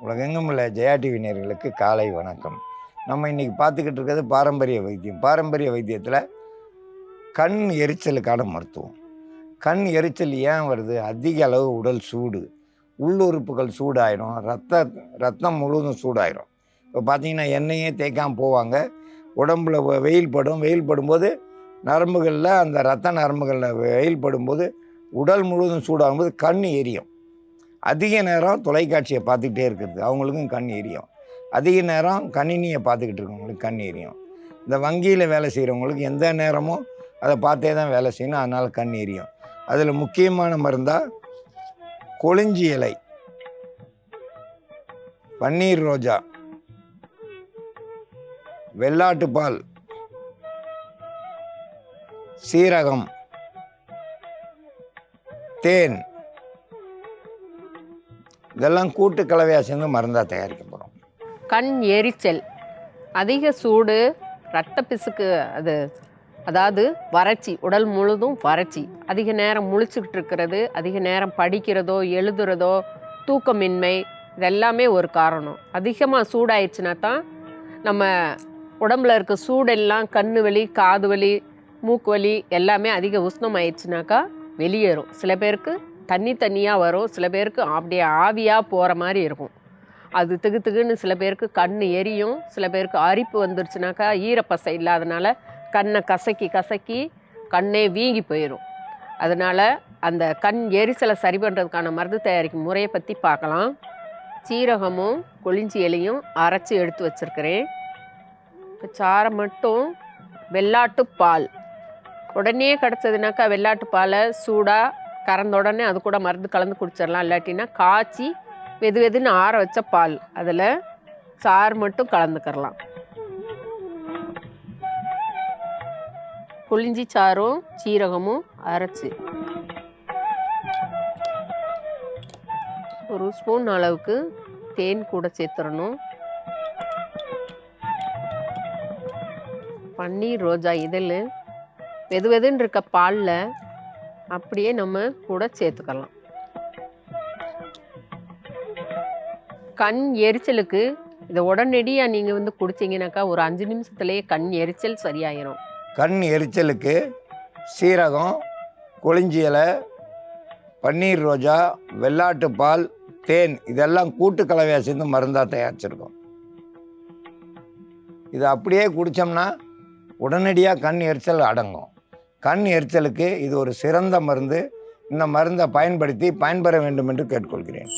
உலகெங்கும் உள்ள ஜெயா டிவி நேயர்களுக்கு காலை வணக்கம். நம்ம இன்றைக்கி பார்த்துக்கிட்டு இருக்கிறது பாரம்பரிய வைத்தியம். பாரம்பரிய வைத்தியத்தில் கண் எரிச்சலுக்கான மருத்துவம். கண் எரிச்சல் ஏன் வருது? அதிக அளவு உடல் சூடு, உள்ளுறுப்புகள் சூடாயிடும், ரத்தம் முழுவதும் சூடாயிடும். இப்போ பார்த்தீங்கன்னா எண்ணெயே தேய்க்காமல் போவாங்க, உடம்புல வெயில் படும்போது நரம்புகளில் அந்த இரத்த நரம்புகளில் வெயில் படும்போது உடல் முழுவதும் சூடாகும்போது கண் எரியும். அதிக நேரம் தொலைக்காட்சியை பார்த்துக்கிட்டே இருக்கிறது அவங்களுக்கும் கண் எரியும். அதிக நேரம் கணினியை பார்த்துக்கிட்டு இருக்கவங்களுக்கு கண் எரியும். இந்த வங்கியில் வேலை செய்கிறவங்களுக்கு எந்த நேரமும் அதை பார்த்தே தான் வேலை செய்யணும், அதனால் கண் எரியும். அதில் முக்கியமான மருந்தாக கொளிஞ்சி இலை, பன்னீர் ரோஜா, வெள்ளாட்டுப்பால், சீரகம், தேன், இதெல்லாம் கூட்டு கலவையாக சேர்ந்து மருந்தாக தயாரிக்க போகிறோம். கண் எரிச்சல், அதிக சூடு, ரத்த பிசுக்கு, அதாவது வறட்சி, உடல் முழுதும் வறட்சி, அதிக நேரம் முழிச்சுக்கிட்டு இருக்கிறது, அதிக நேரம் படிக்கிறதோ எழுதுறதோ, தூக்கமின்மை, இதெல்லாமே ஒரு காரணம். அதிகமாக சூடாயிடுச்சுன்னா தான் நம்ம உடம்புல இருக்க சூடெல்லாம் கண்ணு வலி, காது வலி, மூக்கு வலி எல்லாமே அதிக உஷ்ணம் ஆயிடுச்சுனாக்கா வெளியேறும். சில பேருக்கு தண்ணியாக வரும், சில பேருக்கு அப்படியே ஆவியாக போகிற மாதிரி இருக்கும். அது திகுன்னு சில பேருக்கு கண் எரியும், சில பேருக்கு அரிப்பு வந்துருச்சுனாக்கா ஈரப்பசை இல்லாதனால கண்ணை கசக்கி கண்ணே வீங்கி போயிடும். அதனால் அந்த கண் எரிச்சலை சரி பண்ணுறதுக்கான மருந்து தயாரிக்கும் முறையை பற்றி பார்க்கலாம். சீரகமும் கொளிஞ்சி இலையும் அரைச்சி எடுத்து வச்சுருக்கிறேன். இப்போ சாரை மட்டும் வெள்ளாட்டு பால் உடனே கிடச்சதுனாக்கா வெள்ளாட்டு பாலை சூடாக கறந்த உடனே அது கூட மருந்து கலந்து குடிச்சிடலாம். இல்லாட்டினா காய்ச்சி வெதுன்னு ஆற வச்ச பால், அதில் சாறு மட்டும் கலந்துக்கிறலாம். கொளிஞ்சி சாறும் சீரகமும் அரைச்சி ஒரு ஸ்பூன் அளவுக்கு தேன் கூட சேர்த்துடணும். பன்னீர் ரோஜா இதழ் வெதுன்னு இருக்க பாலில் அப்படியே நம்ம கூட சேர்த்துக்கலாம். கண் எரிச்சலுக்கு இதை உடனடியாக நீங்கள் குடிச்சிங்கனாக்கா ஒரு 5 நிமிஷத்துலேயே கண் எரிச்சல் சரியாயிரும். கண் எரிச்சலுக்கு சீரகம், கொளிஞ்சி இலை, பன்னீர் ரோஜா, வெள்ளாட்டு பால், தேன் இதெல்லாம் கூட்டு கலவையாக சேர்ந்து மருந்தாக தயாரிச்சிருக்கோம். இதை அப்படியே குடித்தோம்னா உடனடியாக கண் எரிச்சல் அடங்கும். கண் எரிச்சலுக்கு இது ஒரு சிறந்த மருந்து. இந்த மருந்தை பயன்படுத்தி பயன்பெற வேண்டும் என்று கேட்டுக்கொள்கிறேன்.